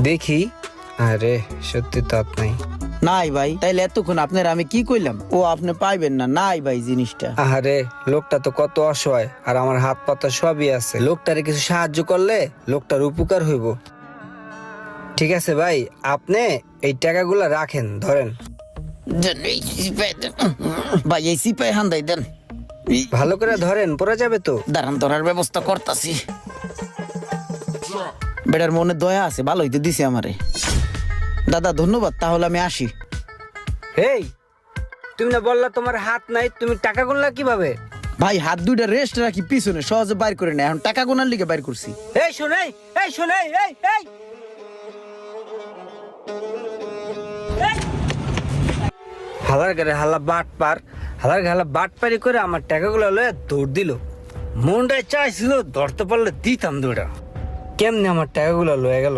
দেখি। আরে সত্যি তো হাত নাই। নাই ভাই, তাইলে এতক্ষণ আপনার আমি কি কইলাম? ও আপনি পাইবেন না, নাই ভাই জিনিসটা। আরে লোকটা তো কত অসহায়, আর আমার হাত পাতা সবই আছে। লোকটারে কিছু সাহায্য করলে লোকটার উপকার হইব। ঠিক আছে ভাই, আপনি এই টাকাগুলা রাখেন, ধরেন। দেন, এই সিপাই দেন। ভাই এই সিপাই হান্দাই দেন। ভালো করে ধরেন, পড়ে যাবে তো। দাঁড়ান, ধরার ব্যবস্থা করতাছি। বেটার মনে দয়া আছে, ভালো হইতে দিছে আমারে। দাদা ধন্যবাদ, তাহলে আমি আসি। এই, তুমি না বললা তোমার হাত নাই, তুমি টাকা গুনলা কিভাবে? ভাই হাত দুইটা রেস্ট রাখি পিছনে, সহজে বাইর করে না, এখন টাকা গোনার লিগে বাইর করছি। এই শোনাই, এই শোনাই, এই এই হালার গারে হালা বাট পার, হালার গালা বাট পারি করে আমার টাকাগুলো লয়ে দৌড় দিল। মনটায় চাইছিল ধরতে পারলে দিতাম দৌড়া। কেমনে আমার টাকাগুলো লয়ে গেল।